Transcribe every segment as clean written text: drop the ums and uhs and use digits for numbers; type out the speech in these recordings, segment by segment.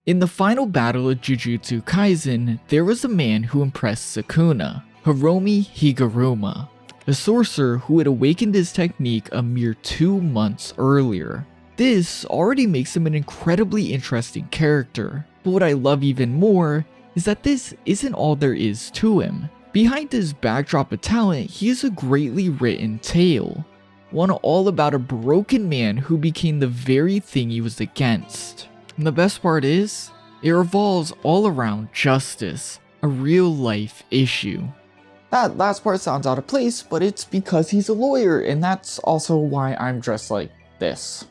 In the final battle of Jujutsu Kaisen, there was a man who impressed Sukuna, Hiromi Higuruma, a sorcerer who had awakened his technique a mere 2 months earlier. This already makes him an incredibly interesting character, but what I love even more is that this isn't all there is to him. Behind his backdrop of talent, he is a greatly written tale, one all about a broken man who became the very thing he was against. And the best part is, it revolves all around justice, a real life issue. That last part sounds out of place, but it's because he's a lawyer, and that's also why I'm dressed like this.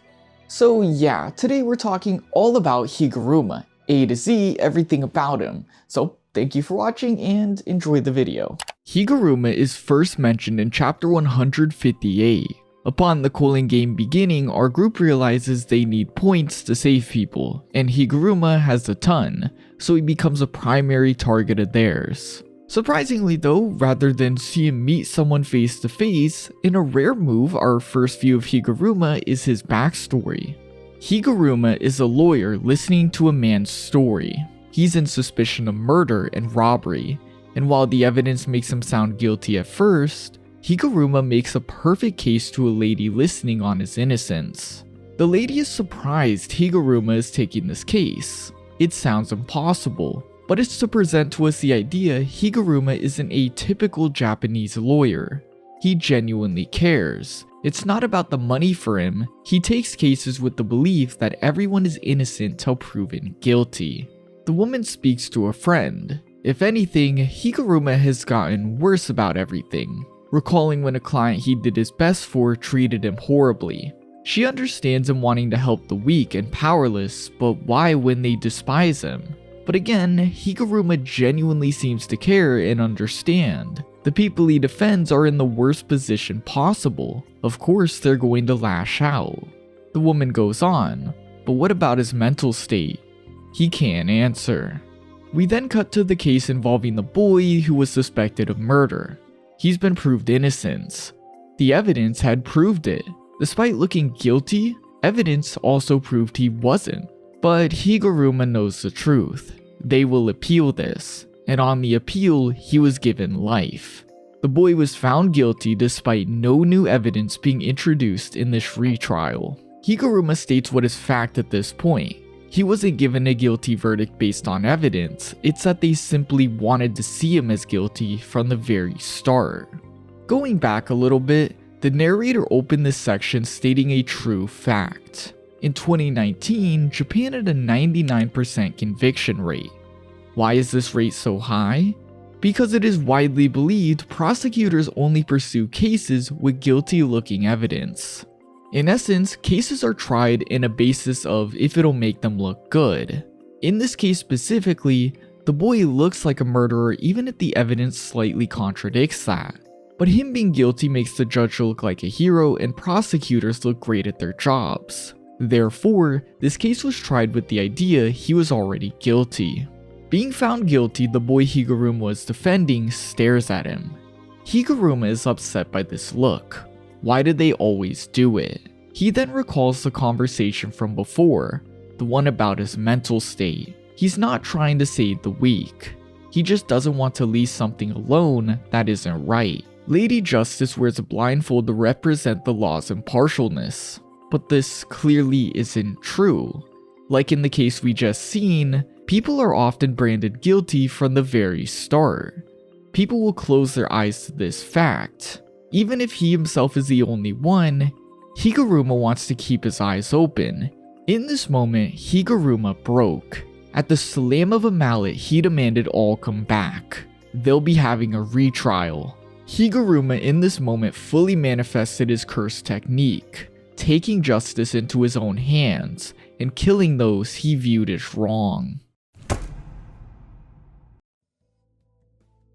So yeah, today we're talking all about Higuruma, A to Z, everything about him. So thank you for watching and enjoy the video. Higuruma is first mentioned in chapter 158. Upon the calling game beginning, our group realizes they need points to save people, and Higuruma has a ton, so he becomes a primary target of theirs. Surprisingly though, rather than see him meet someone face to face, in a rare move, our first view of Higuruma is his backstory. Higuruma is a lawyer listening to a man's story. He's in suspicion of murder and robbery, and while the evidence makes him sound guilty at first, Higuruma makes a perfect case to a lady listening on his innocence. The lady is surprised Higuruma is taking this case. It sounds impossible, but it's to present to us the idea Higuruma isn't a typical Japanese lawyer. He genuinely cares. It's not about the money for him. He takes cases with the belief that everyone is innocent till proven guilty. The woman speaks to a friend. If anything, Higuruma has gotten worse about everything, recalling when a client he did his best for treated him horribly. She understands him wanting to help the weak and powerless, but why when they despise him? But again, Higuruma genuinely seems to care and understand. The people he defends are in the worst position possible. Of course, they're going to lash out. The woman goes on, but what about his mental state? He can't answer. We then cut to the case involving the boy who was suspected of murder. He's been proved innocent. The evidence had proved it. Despite looking guilty, evidence also proved he wasn't. But Higuruma knows the truth. They will appeal this, and on the appeal, he was given life. The boy was found guilty despite no new evidence being introduced in this retrial. Higuruma states what is fact at this point. He wasn't given a guilty verdict based on evidence, it's that they simply wanted to see him as guilty from the very start. Going back a little bit, the narrator opened this section stating a true fact. In 2019, Japan had a 99% conviction rate. Why is this rate so high? Because it is widely believed prosecutors only pursue cases with guilty-looking evidence. In essence, cases are tried in a basis of if it'll make them look good. In this case specifically, the boy looks like a murderer even if the evidence slightly contradicts that. But him being guilty makes the judge look like a hero and prosecutors look great at their jobs. Therefore, this case was tried with the idea he was already guilty. Being found guilty, the boy Higuruma was defending stares at him. Higuruma is upset by this look. Why did they always do it? He then recalls the conversation from before, the one about his mental state. He's not trying to save the weak. He just doesn't want to leave something alone that isn't right. Lady Justice wears a blindfold to represent the law's impartialness. But this clearly isn't true. Like in the case we just seen, people are often branded guilty from the very start. People will close their eyes to this fact. Even if he himself is the only one, Higuruma wants to keep his eyes open. In this moment, Higuruma broke. At the slam of a mallet, he demanded all come back. They'll be having a retrial. Higuruma in this moment fully manifested his cursed technique, taking justice into his own hands and killing those he viewed as wrong.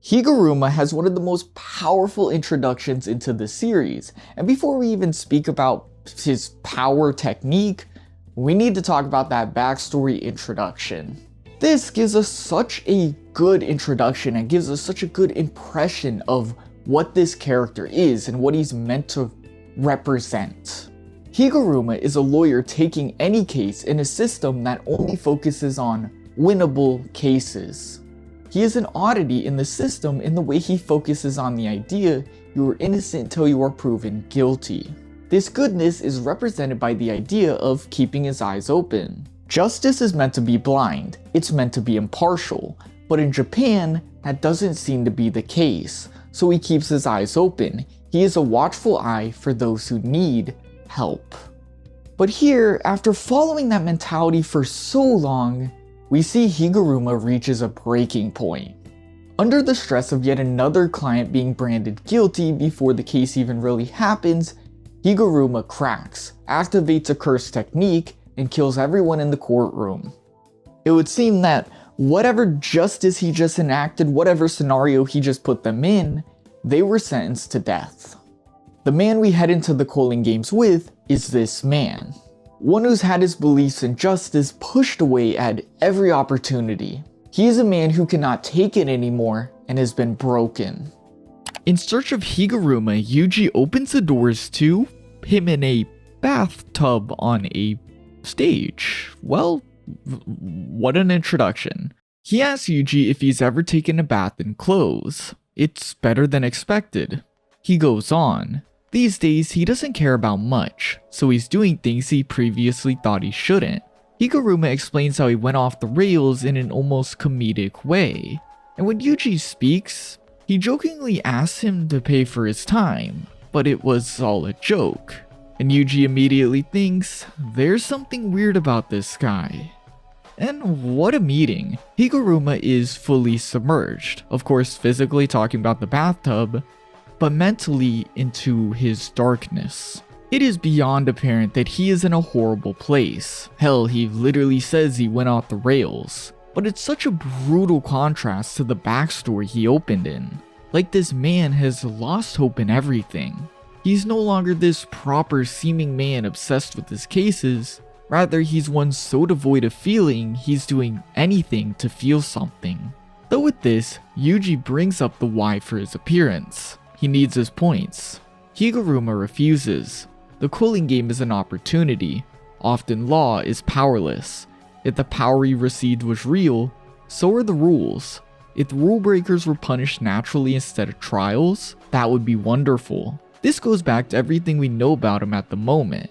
Higuruma has one of the most powerful introductions into the series, and before we even speak about his power technique, we need to talk about that backstory introduction. This gives us such a good introduction and gives us such a good impression of what this character is and what he's meant to represent. Higuruma is a lawyer taking any case in a system that only focuses on winnable cases. He is an oddity in the system in the way he focuses on the idea you are innocent till you are proven guilty. This goodness is represented by the idea of keeping his eyes open. Justice is meant to be blind, it's meant to be impartial, but in Japan, that doesn't seem to be the case, so he keeps his eyes open. He is a watchful eye for those who need help. But here, after following that mentality for so long, we see Higuruma reaches a breaking point. Under the stress of yet another client being branded guilty before the case even really happens, Higuruma cracks, activates a curse technique, and kills everyone in the courtroom. It would seem that whatever justice he just enacted, whatever scenario he just put them in, they were sentenced to death. The man we head into the Calling Games with is this man. One who's had his beliefs in justice pushed away at every opportunity. He is a man who cannot take it anymore and has been broken. In search of Higuruma, Yuji opens the doors to him in a bathtub on a stage. Well, what an introduction. He asks Yuji if he's ever taken a bath in clothes. It's better than expected. He goes on. These days, he doesn't care about much, so he's doing things he previously thought he shouldn't. Higuruma explains how he went off the rails in an almost comedic way, and when Yuji speaks, he jokingly asks him to pay for his time, but it was all a joke, and Yuji immediately thinks, there's something weird about this guy. And what a meeting. Higuruma is fully submerged, of course physically talking about the bathtub, but mentally into his darkness. It is beyond apparent that he is in a horrible place. Hell, he literally says he went off the rails. But it's such a brutal contrast to the backstory he opened in. Like this man has lost hope in everything. He's no longer this proper seeming man obsessed with his cases. Rather, he's one so devoid of feeling, he's doing anything to feel something. Though with this, Yuji brings up the why for his appearance. He needs his points. Higuruma refuses. The Calling Game is an opportunity. Often law is powerless. If the power he received was real, so are the rules. If the rule breakers were punished naturally instead of trials, that would be wonderful. This goes back to everything we know about him at the moment.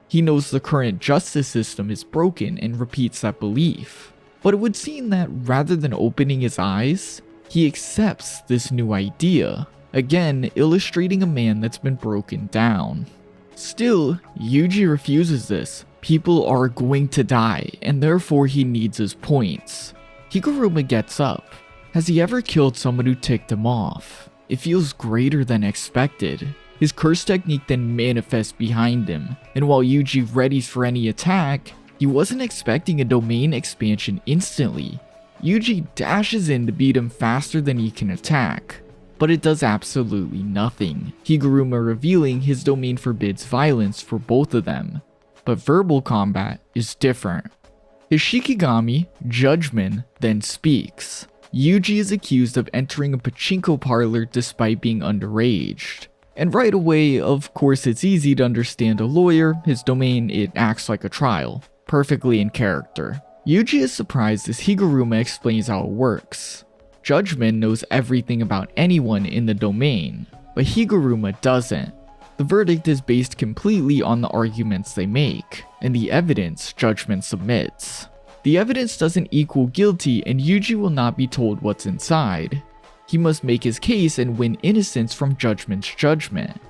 He knows the current justice system is broken and repeats that belief. But it would seem that rather than opening his eyes, he accepts this new idea. Again, illustrating a man that's been broken down. Still, Yuji refuses this. People are going to die, and therefore he needs his points. Higuruma gets up. Has he ever killed someone who ticked him off? It feels greater than expected. His curse technique then manifests behind him, and while Yuji readies for any attack, he wasn't expecting a domain expansion instantly. Yuji dashes in to beat him faster than he can attack. But it does absolutely nothing. Higuruma revealing his domain forbids violence for both of them. But verbal combat is different. His Shikigami, Judgment, then speaks. Yuji is accused of entering a pachinko parlor despite being underaged. And right away, of course it's easy to understand a lawyer, his domain, it acts like a trial. Perfectly in character. Yuji is surprised as Higuruma explains how it works. Judgment knows everything about anyone in the domain, but Higuruma doesn't. The verdict is based completely on the arguments they make, and the evidence Judgment submits. The evidence doesn't equal guilty, and Yuji will not be told what's inside. He must make his case and win innocence from Judgment's judgment.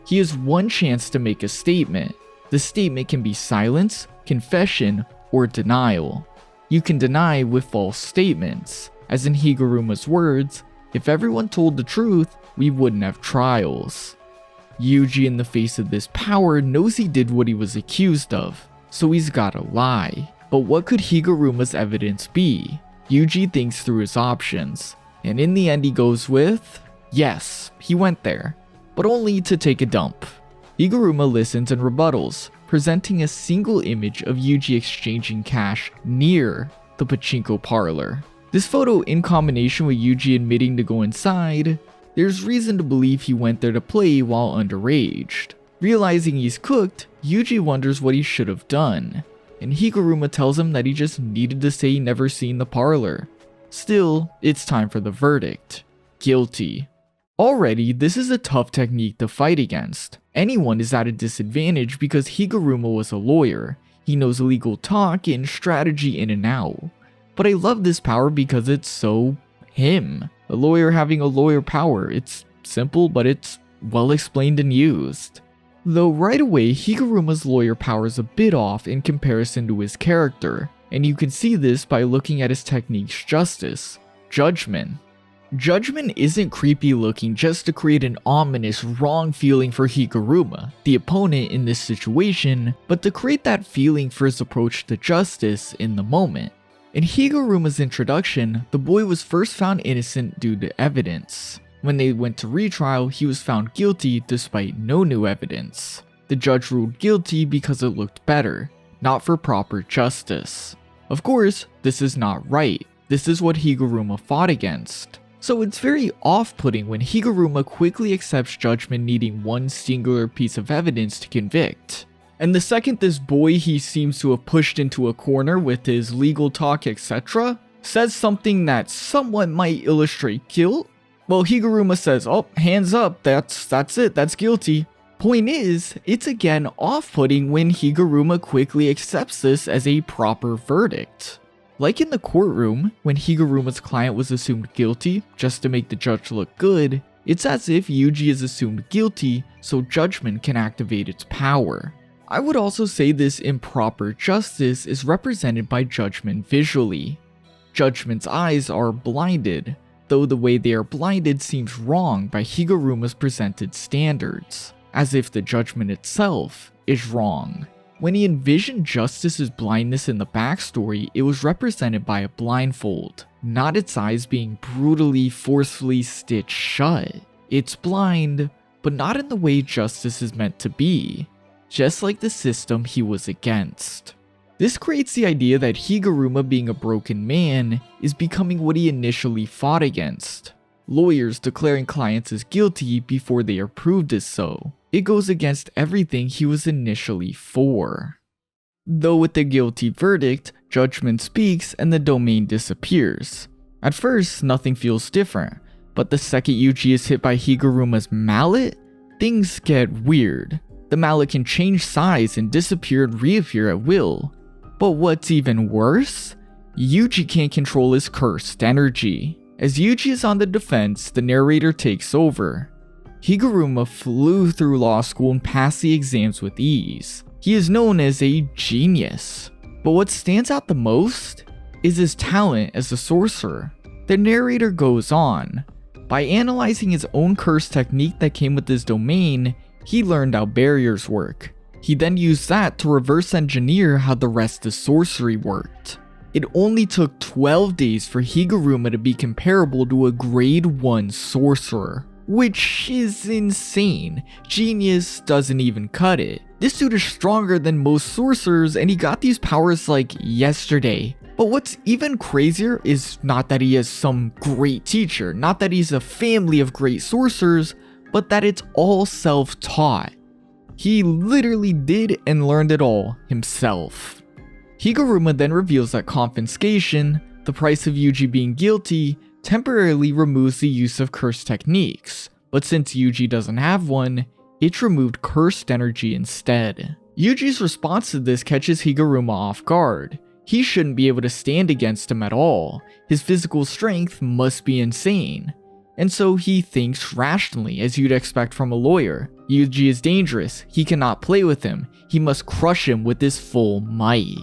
He has one chance to make a statement. The statement can be silence, confession, or denial. You can deny with false statements. As in Higuruma's words, if everyone told the truth, we wouldn't have trials. Yuji, in the face of this power, knows he did what he was accused of, so he's gotta lie. But what could Higuruma's evidence be? Yuji thinks through his options, and in the end he goes with, yes, he went there, but only to take a dump. Higuruma listens and rebuttals, presenting a single image of Yuji exchanging cash near the pachinko parlor. This photo, in combination with Yuji admitting to go inside, there's reason to believe he went there to play while underaged. Realizing he's cooked, Yuji wonders what he should have done, and Higuruma tells him that he just needed to say he never seen the parlor. Still, it's time for the verdict. Guilty. Already, this is a tough technique to fight against. Anyone is at a disadvantage because Higuruma was a lawyer. He knows legal talk and strategy in and out. But I love this power because it's so him. A lawyer having a lawyer power. It's simple, but it's well explained and used. Though right away, Higuruma's lawyer power is a bit off in comparison to his character, and you can see this by looking at his technique's justice, judgment. Judgment isn't creepy looking just to create an ominous, wrong feeling for Higuruma, the opponent in this situation, but to create that feeling for his approach to justice in the moment. In Higuruma's introduction, the boy was first found innocent due to evidence. When they went to retrial, he was found guilty despite no new evidence. The judge ruled guilty because it looked better, not for proper justice. Of course, this is not right. This is what Higuruma fought against. So it's very off-putting when Higuruma quickly accepts judgment needing one singular piece of evidence to convict. And the second this boy he seems to have pushed into a corner with his legal talk etc. says something that somewhat might illustrate guilt, well, Higuruma says, oh, hands up, that's it, that's guilty. Point is, it's again off-putting when Higuruma quickly accepts this as a proper verdict. Like in the courtroom, when Higuruma's client was assumed guilty just to make the judge look good, it's as if Yuji is assumed guilty so judgment can activate its power. I would also say this improper justice is represented by judgment visually. Judgment's eyes are blinded, though the way they are blinded seems wrong by Higuruma's presented standards, as if the judgment itself is wrong. When he envisioned Justice's blindness in the backstory, it was represented by a blindfold, not its eyes being brutally, forcefully stitched shut. It's blind, but not in the way Justice is meant to be, just like the system he was against. This creates the idea that Higuruma being a broken man is becoming what he initially fought against. Lawyers declaring clients as guilty before they are proved as so. It goes against everything he was initially for. Though with the guilty verdict, judgment speaks and the domain disappears. At first, nothing feels different, but the second Yuji is hit by Higuruma's mallet, things get weird. The mallet can change size and disappear and reappear at will. But what's even worse? Yuji can't control his cursed energy. As Yuji is on the defense, the narrator takes over. Higuruma flew through law school and passed the exams with ease. He is known as a genius. But what stands out the most is his talent as a sorcerer. The narrator goes on. By analyzing his own curse technique that came with his domain, he learned how barriers work. He then used that to reverse engineer how the rest of sorcery worked. It only took 12 days for Higuruma to be comparable to a grade 1 sorcerer, which is insane. Genius doesn't even cut it. This dude is stronger than most sorcerers and he got these powers like yesterday. But what's even crazier is not that he has some great teacher, not that he's a family of great sorcerers, but that it's all self-taught. He literally did and learned it all himself. Higuruma then reveals that confiscation, the price of Yuji being guilty, temporarily removes the use of cursed techniques, but since Yuji doesn't have one, it's removed cursed energy instead. Yuji's response to this catches Higuruma off guard. He shouldn't be able to stand against him at all. His physical strength must be insane. And so he thinks rationally, as you'd expect from a lawyer. Yuji is dangerous, he cannot play with him, he must crush him with his full might.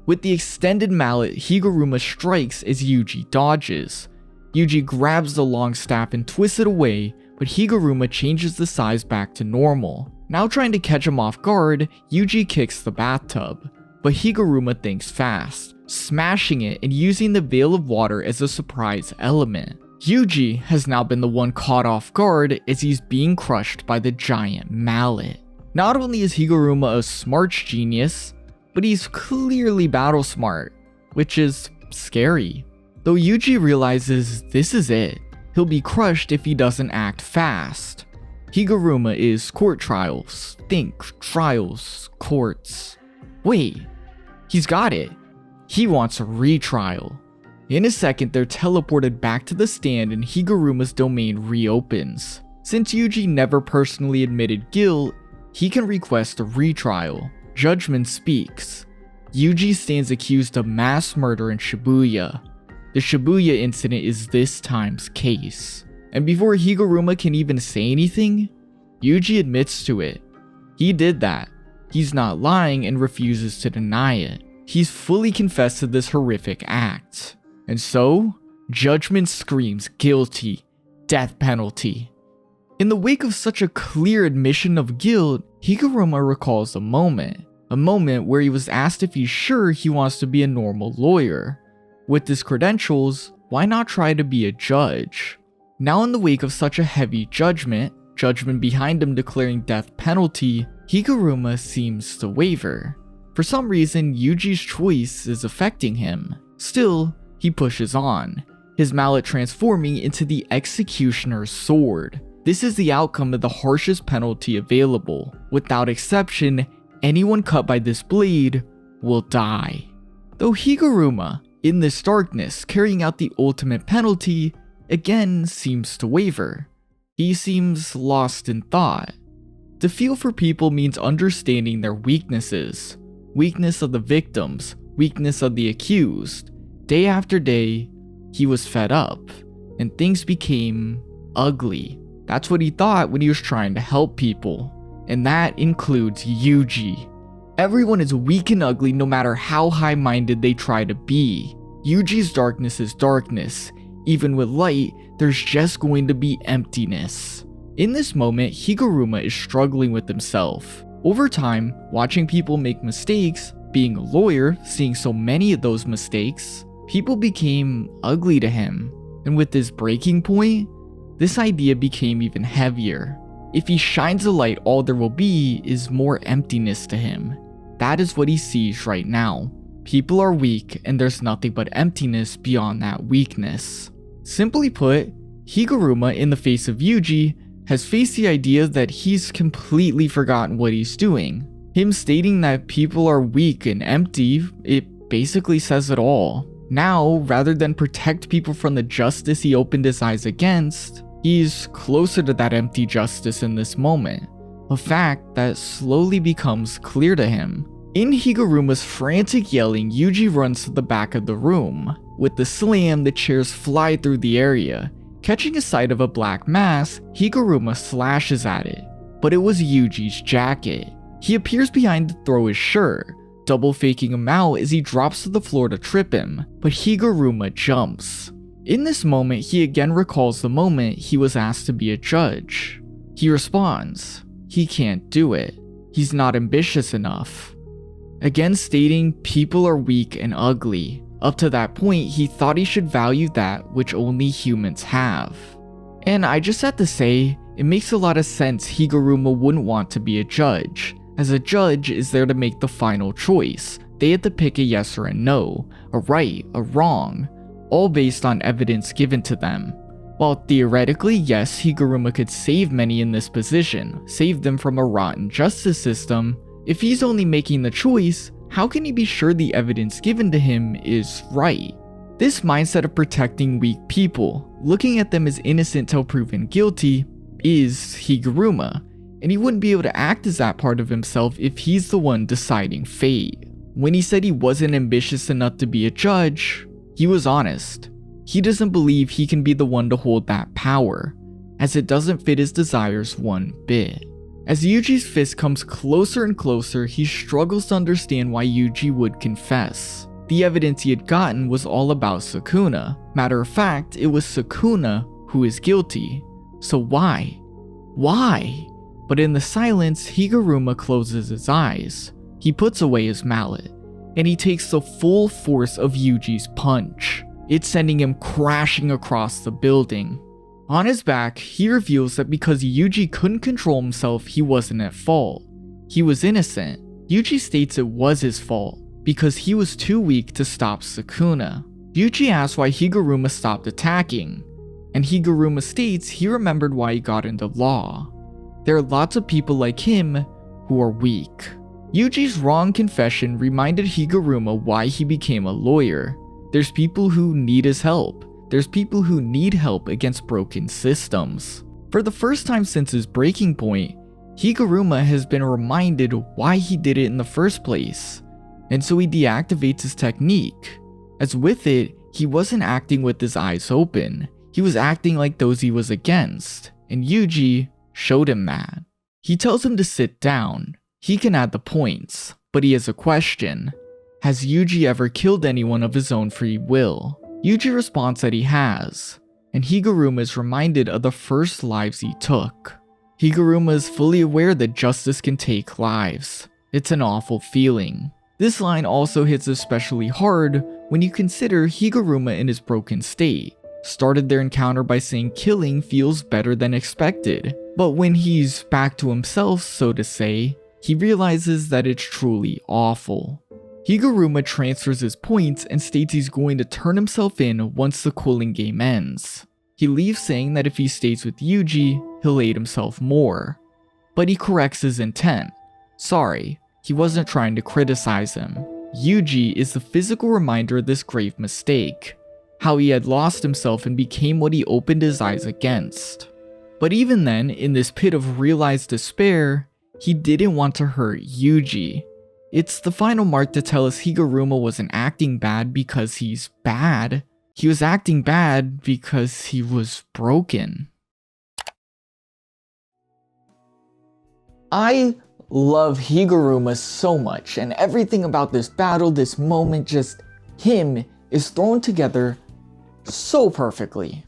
With the extended mallet, Higuruma strikes as Yuji dodges. Yuji grabs the long staff and twists it away, but Higuruma changes the size back to normal. Now trying to catch him off guard, Yuji kicks the bathtub, but Higuruma thinks fast, smashing it and using the veil of water as a surprise element. Yuji has now been the one caught off guard as he's being crushed by the giant mallet. Not only is Higuruma a smart genius, but he's clearly battle smart, which is scary. Though Yuji realizes this is it, he'll be crushed if he doesn't act fast. Higuruma is court trials. Think trials, courts. Wait, he's got it. He wants a retrial. In a second, they're teleported back to the stand and Higuruma's domain reopens. Since Yuji never personally admitted guilt, he can request a retrial. Judgment speaks. Yuji stands accused of mass murder in Shibuya. The Shibuya incident is this time's case. And before Higuruma can even say anything, Yuji admits to it. He did that. He's not lying and refuses to deny it. He's fully confessed to this horrific act. And so, judgment screams guilty, death penalty. In the wake of such a clear admission of guilt, Higuruma recalls a moment where he was asked if he's sure he wants to be a normal lawyer. With his credentials, why not try to be a judge? Now in the wake of such a heavy judgment behind him declaring death penalty, Higuruma seems to waver. For some reason, Yuji's choice is affecting him. Still, he pushes on, his mallet transforming into the executioner's sword. This is the outcome of the harshest penalty available. Without exception, anyone cut by this blade will die. Though Higuruma, in this darkness, carrying out the ultimate penalty, again seems to waver. He seems lost in thought. To feel for people means understanding their weaknesses. Weakness of the victims, weakness of the accused. Day after day, he was fed up, and things became ugly. That's what he thought when he was trying to help people. And that includes Yuji. Everyone is weak and ugly no matter how high-minded they try to be. Yuji's darkness is darkness. Even with light, there's just going to be emptiness. In this moment, Higuruma is struggling with himself. Over time, watching people make mistakes, being a lawyer, seeing so many of those mistakes, people became ugly to him. And with this breaking point, this idea became even heavier. If he shines a light, all there will be is more emptiness to him. That is what he sees right now. People are weak, and there's nothing but emptiness beyond that weakness. Simply put, Higuruma, in the face of Yuji, has faced the idea that he's completely forgotten what he's doing. Him stating that people are weak and empty, it basically says it all. Now, rather than protect people from the justice he opened his eyes against, he's closer to that empty justice in this moment, a fact that slowly becomes clear to him. In Higuruma's frantic yelling, Yuji runs to the back of the room. With the slam, the chairs fly through the area. Catching a sight of a black mass, Higuruma slashes at it, but it was Yuji's jacket. He appears behind to throw his shirt, double faking him out as he drops to the floor to trip him, but Higuruma jumps. In this moment, he again recalls the moment he was asked to be a judge. He responds, he can't do it. He's not ambitious enough. Again stating people are weak and ugly. Up to that point, he thought he should value that which only humans have. And I just have to say, it makes a lot of sense Higuruma wouldn't want to be a judge, as a judge is there to make the final choice. They had to pick a yes or a no, a right, a wrong, all based on evidence given to them. While theoretically, yes, Higuruma could save many in this position, save them from a rotten justice system, if he's only making the choice, how can he be sure the evidence given to him is right? This mindset of protecting weak people, looking at them as innocent till proven guilty, is Higuruma, and he wouldn't be able to act as that part of himself if he's the one deciding fate. When he said he wasn't ambitious enough to be a judge, he was honest. He doesn't believe he can be the one to hold that power, as it doesn't fit his desires one bit. As Yuji's fist comes closer and closer, he struggles to understand why Yuji would confess. The evidence he had gotten was all about Sukuna. Matter of fact, it was Sukuna who is guilty. So why? Why? But in the silence, Higuruma closes his eyes. He puts away his mallet, and he takes the full force of Yuji's punch. It's sending him crashing across the building. On his back, he reveals that because Yuji couldn't control himself, he wasn't at fault. He was innocent. Yuji states it was his fault, because he was too weak to stop Sukuna. Yuji asks why Higuruma stopped attacking, and Higuruma states he remembered why he got into law. There are lots of people like him who are weak. Yuji's wrong confession reminded Higuruma why he became a lawyer. There's people who need his help. There's people who need help against broken systems. For the first time since his breaking point, Higuruma has been reminded why he did it in the first place, and so he deactivates his technique. As with it, he wasn't acting with his eyes open, he was acting like those he was against, and Yuji showed him that. He tells him to sit down. He can add the points, but he has a question. Has Yuji ever killed anyone of his own free will? Yuji responds that he has, and Higuruma is reminded of the first lives he took. Higuruma is fully aware that justice can take lives. It's an awful feeling. This line also hits especially hard when you consider Higuruma in his broken state. Started their encounter by saying killing feels better than expected, but when he's back to himself, so to say, he realizes that it's truly awful. Higuruma transfers his points and states he's going to turn himself in once the cooling game ends. He leaves saying that if he stays with Yuji, he'll aid himself more. But he corrects his intent. Sorry, he wasn't trying to criticize him. Yuji is the physical reminder of this grave mistake, how he had lost himself and became what he opened his eyes against. But even then, in this pit of realized despair, he didn't want to hurt Yuji. It's the final mark to tell us Higuruma wasn't acting bad because he's bad. He was acting bad because he was broken. I love Higuruma so much, and everything about this battle, this moment, just him is thrown together so perfectly.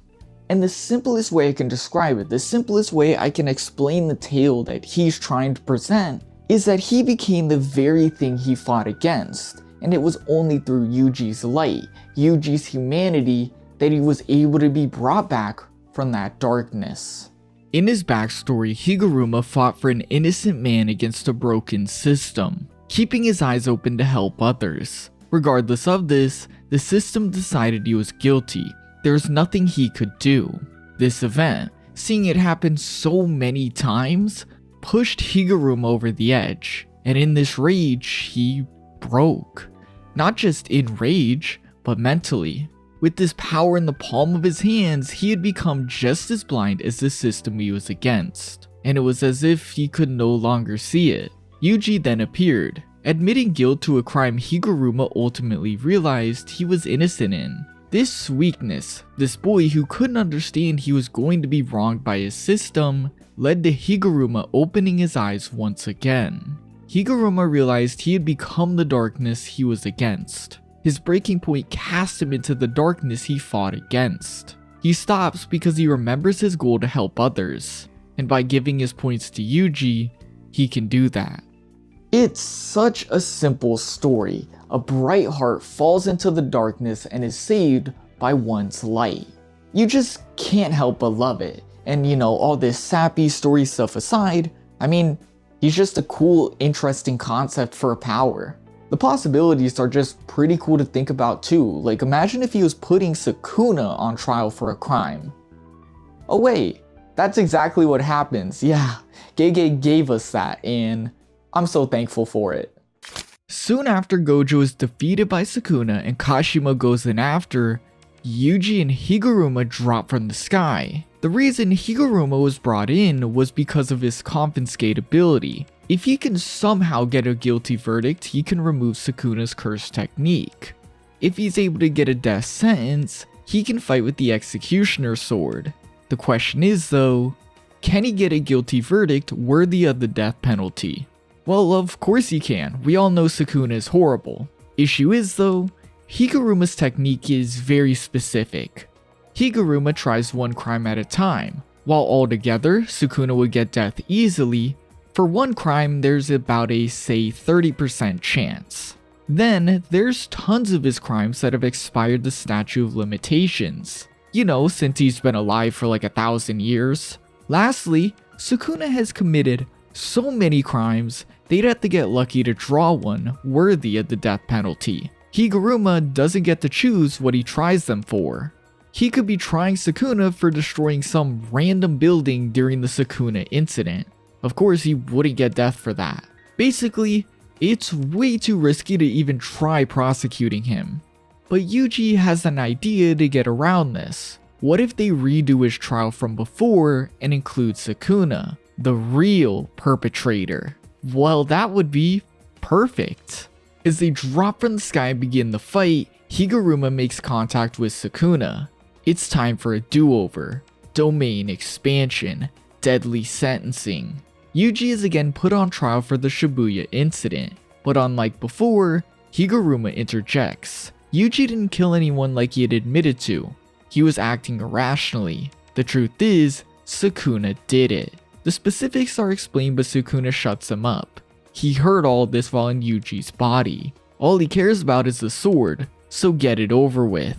And the simplest way I can describe it, the simplest way I can explain the tale that he's trying to present, is that he became the very thing he fought against, and it was only through Yuji's light, Yuji's humanity, that he was able to be brought back from that darkness. In his backstory, Higuruma fought for an innocent man against a broken system, keeping his eyes open to help others. Regardless of this, the system decided he was guilty. There was nothing he could do. This event, seeing it happen so many times, pushed Higuruma over the edge, and in this rage, he broke. Not just in rage, but mentally. With this power in the palm of his hands, he had become just as blind as the system he was against, and it was as if he could no longer see it. Yuji then appeared, admitting guilt to a crime Higuruma ultimately realized he was innocent in. This weakness, this boy who couldn't understand he was going to be wronged by his system, led to Higuruma opening his eyes once again. Higuruma realized he had become the darkness he was against. His breaking point cast him into the darkness he fought against. He stops because he remembers his goal to help others, and by giving his points to Yuji, he can do that. It's such a simple story. A bright heart falls into the darkness and is saved by one's light. You just can't help but love it. And all this sappy story stuff aside, I mean, he's just a cool, interesting concept for a power. The possibilities are just pretty cool to think about too. Like, imagine if he was putting Sukuna on trial for a crime. Oh wait, that's exactly what happens. Yeah, Gege gave us that, and I'm so thankful for it. Soon after Gojo is defeated by Sukuna and Kashima goes in after, Yuji and Higuruma drop from the sky. The reason Higuruma was brought in was because of his confiscate ability. If he can somehow get a guilty verdict, he can remove Sukuna's curse technique. If he's able to get a death sentence, he can fight with the executioner's sword. The question is though, can he get a guilty verdict worthy of the death penalty? Well, of course he can. We all know Sukuna is horrible. Issue is though, Higuruma's technique is very specific. Higuruma tries one crime at a time. While altogether, Sukuna would get death easily, for one crime there's about a, say, 30% chance. Then, there's tons of his crimes that have expired the statute of limitations. Since he's been alive for like 1,000 years. Lastly, Sukuna has committed so many crimes, they'd have to get lucky to draw one worthy of the death penalty. Higuruma doesn't get to choose what he tries them for. He could be trying Sukuna for destroying some random building during the Sukuna incident. Of course, he wouldn't get death for that. Basically, it's way too risky to even try prosecuting him. But Yuji has an idea to get around this. What if they redo his trial from before and include Sukuna, the real perpetrator? Well, that would be perfect. As they drop from the sky and begin the fight, Higuruma makes contact with Sukuna. It's time for a do-over. Domain expansion. Deadly sentencing. Yuji is again put on trial for the Shibuya incident, but unlike before, Higuruma interjects. Yuji didn't kill anyone like he had admitted to. He was acting irrationally. The truth is, Sukuna did it. The specifics are explained, but Sukuna shuts him up. He heard all this while in Yuji's body. All he cares about is the sword, so get it over with.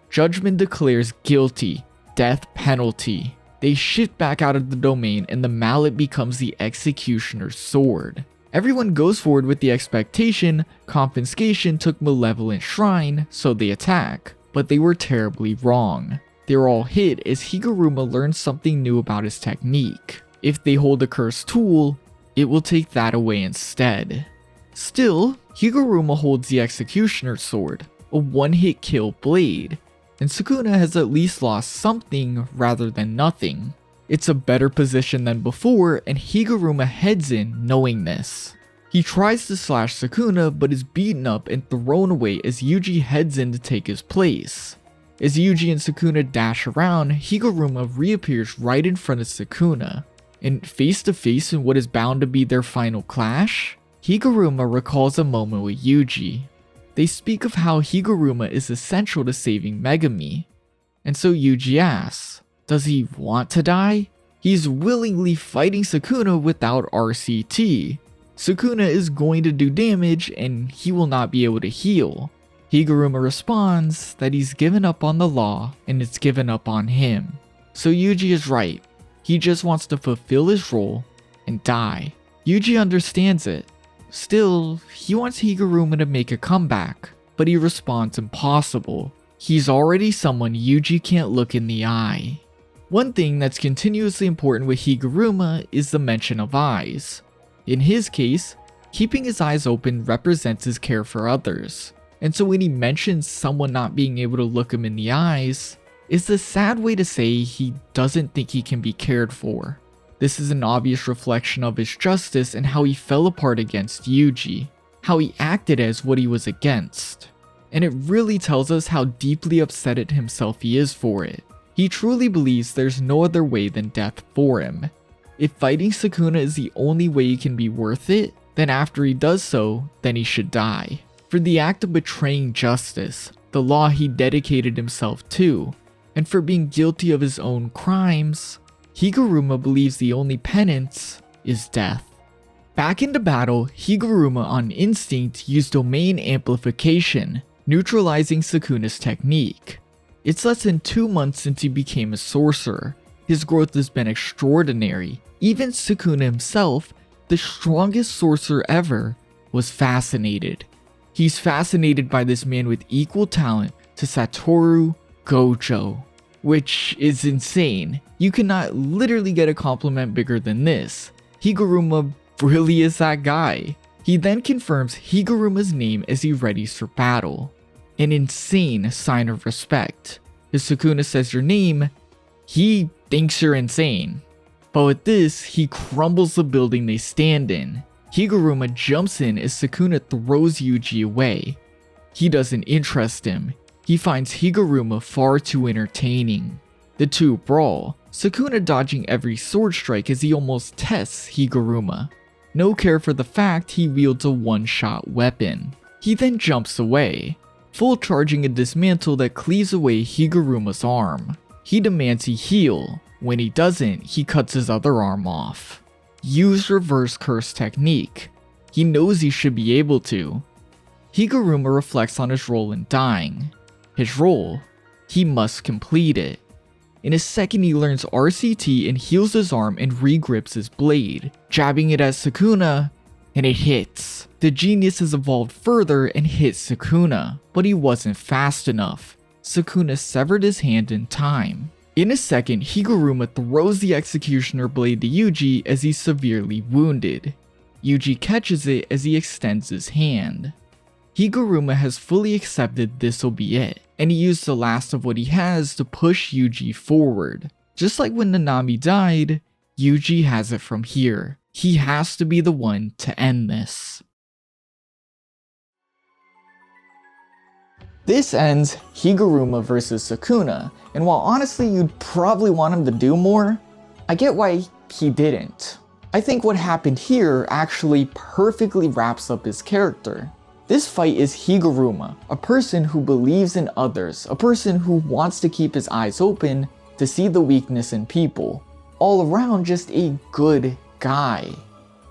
Judgment declares guilty. Death penalty. They shift back out of the domain and the mallet becomes the executioner's sword. Everyone goes forward with the expectation confiscation took Malevolent Shrine, so they attack, but they were terribly wrong. They're all hit as Higuruma learns something new about his technique. If they hold a cursed tool, it will take that away instead. Still, Higuruma holds the executioner's sword, a one-hit kill blade, and Sukuna has at least lost something rather than nothing. It's a better position than before, and Higuruma heads in knowing this. He tries to slash Sukuna but is beaten up and thrown away as Yuji heads in to take his place. As Yuji and Sukuna dash around, Higuruma reappears right in front of Sukuna. And face to face in what is bound to be their final clash, Higuruma recalls a moment with Yuji. They speak of how Higuruma is essential to saving Megami, and so Yuji asks, does he want to die? He's willingly fighting Sukuna without RCT. Sukuna is going to do damage and he will not be able to heal. Higuruma responds that he's given up on the law and it's given up on him. So Yuji is right. He just wants to fulfill his role and die. Yuji understands it. Still, he wants Higuruma to make a comeback, but he responds impossible. He's already someone Yuji can't look in the eye. One thing that's continuously important with Higuruma is the mention of eyes. In his case, keeping his eyes open represents his care for others, and so when he mentions someone not being able to look him in the eyes, it's a sad way to say he doesn't think he can be cared for. This is an obvious reflection of his justice and how he fell apart against Yuji, how he acted as what he was against. And it really tells us how deeply upset at himself he is for it. He truly believes there's no other way than death for him. If fighting Sukuna is the only way he can be worth it, then after he does so, then he should die. For the act of betraying justice, the law he dedicated himself to, and for being guilty of his own crimes, Higuruma believes the only penance is death. Back into battle, Higuruma on instinct used domain amplification, neutralizing Sukuna's technique. It's less than 2 months since he became a sorcerer. His growth has been extraordinary. Even Sukuna himself, the strongest sorcerer ever, was fascinated. He's fascinated by this man with equal talent to Satoru Gojo, which is insane. You cannot literally get a compliment bigger than this. Higuruma really is that guy. He then confirms Higuruma's name as he readies for battle. An insane sign of respect. If Sukuna says your name, he thinks you're insane. But with this, he crumbles the building they stand in. Higuruma jumps in as Sukuna throws Yuji away. He doesn't interest him. He finds Higuruma far too entertaining. The two brawl, Sukuna dodging every sword strike as he almost tests Higuruma. No care for the fact he wields a one-shot weapon. He then jumps away, full charging a dismantle that cleaves away Higuruma's arm. He demands he heal. When he doesn't, he cuts his other arm off. Use reverse curse technique. He knows he should be able to. Higuruma reflects on his role in dying. His role, he must complete it. In a second he learns RCT and heals his arm and regrips his blade, jabbing it at Sukuna, and it hits. The genius has evolved further and hit Sukuna, but he wasn't fast enough. Sukuna severed his hand in time. In a second, Higuruma throws the executioner blade to Yuji as he's severely wounded. Yuji catches it as he extends his hand. Higuruma has fully accepted this'll be it, and he used the last of what he has to push Yuji forward. Just like when Nanami died, Yuji has it from here. He has to be the one to end this. This ends Higuruma vs Sukuna, and while honestly you'd probably want him to do more, I get why he didn't. I think what happened here actually perfectly wraps up his character. This fight is Higuruma, a person who believes in others, a person who wants to keep his eyes open to see the weakness in people. All around just a good guy.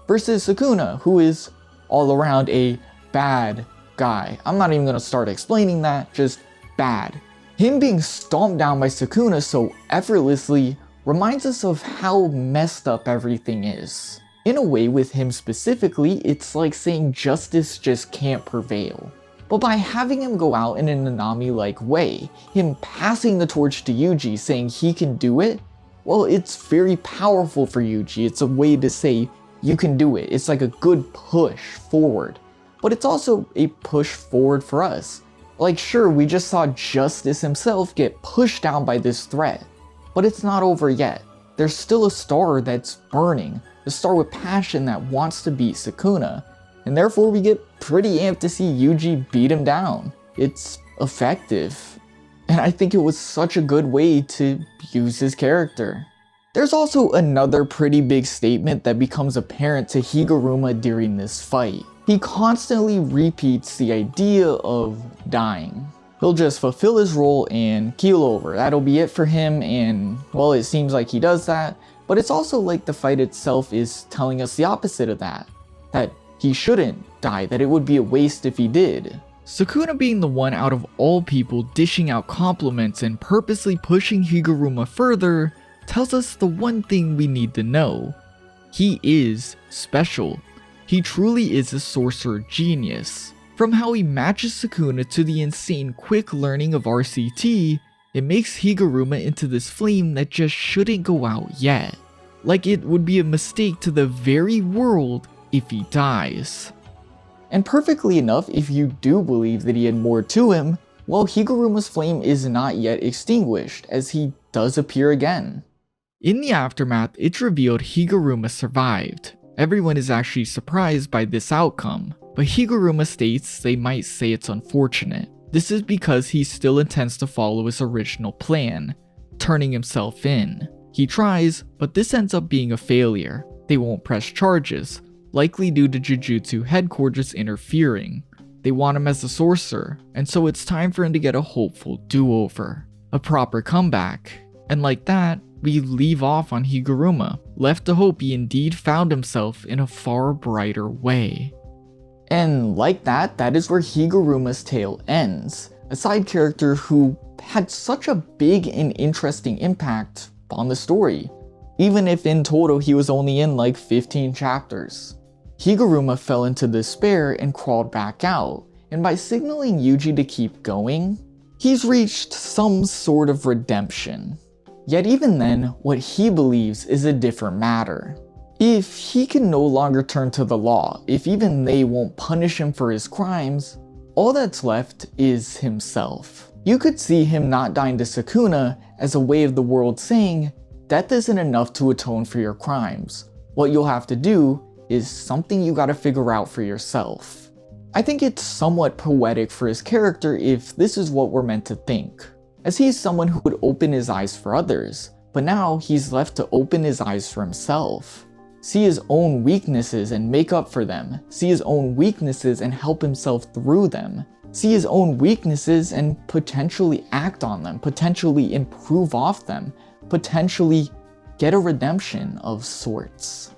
Versus Sukuna, who is all around a bad guy. I'm not even gonna start explaining that, just bad. Him being stomped down by Sukuna so effortlessly reminds us of how messed up everything is. In a way, with him specifically, it's like saying justice just can't prevail. But by having him go out in a Nanami-like way, him passing the torch to Yuji saying he can do it, well, it's very powerful for Yuji. It's a way to say, you can do it. It's like a good push forward. But it's also a push forward for us. Like, sure, we just saw Justice himself get pushed down by this threat. But it's not over yet. There's still a star that's burning. A star with passion that wants to beat Sukuna. And therefore we get pretty amped to see Yuji beat him down. It's effective. And I think it was such a good way to use his character. There's also another pretty big statement that becomes apparent to Higuruma during this fight. He constantly repeats the idea of dying. He'll just fulfill his role and keel over. That'll be it for him, and well, it seems like he does that. But it's also like the fight itself is telling us the opposite of that. That he shouldn't die, that it would be a waste if he did. Sukuna being the one out of all people dishing out compliments and purposely pushing Higuruma further tells us the one thing we need to know. He is special. He truly is a sorcerer genius. From how he matches Sukuna to the insane quick learning of RCT, it makes Higuruma into this flame that just shouldn't go out yet. Like it would be a mistake to the very world if he dies. And perfectly enough, if you do believe that he had more to him, well, Higuruma's flame is not yet extinguished, as he does appear again. In the aftermath, it's revealed Higuruma survived. Everyone is actually surprised by this outcome, but Higuruma states they might say it's unfortunate. This is because he still intends to follow his original plan, turning himself in. He tries, but this ends up being a failure. They won't press charges, likely due to Jujutsu headquarters interfering. They want him as a sorcerer, and so it's time for him to get a hopeful do-over. A proper comeback. And like that, we leave off on Higuruma, left to hope he indeed found himself in a far brighter way. And like that, that is where Higuruma's tale ends. A side character who had such a big and interesting impact on the story, even if in total he was only in like 15 chapters. Higuruma fell into despair and crawled back out, and by signaling Yuji to keep going, he's reached some sort of redemption. Yet even then, what he believes is a different matter. If he can no longer turn to the law, if even they won't punish him for his crimes, all that's left is himself. You could see him not dying to Sukuna as a way of the world saying, death isn't enough to atone for your crimes. What you'll have to do is something you gotta figure out for yourself. I think it's somewhat poetic for his character if this is what we're meant to think, as he's someone who would open his eyes for others, but now he's left to open his eyes for himself. See his own weaknesses and make up for them. See his own weaknesses and help himself through them. See his own weaknesses and potentially act on them, potentially improve off them, potentially get a redemption of sorts.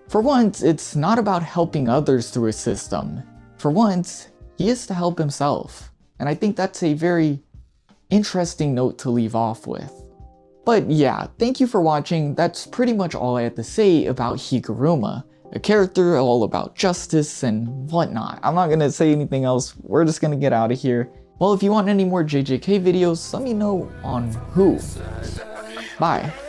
For once, it's not about helping others through a system. For once, he is to help himself. And I think that's a very interesting note to leave off with. But yeah, thank you for watching. That's pretty much all I had to say about Higuruma, a character all about justice and whatnot. I'm not gonna say anything else. We're just gonna get out of here. Well, if you want any more JJK videos, let me know on who. Bye.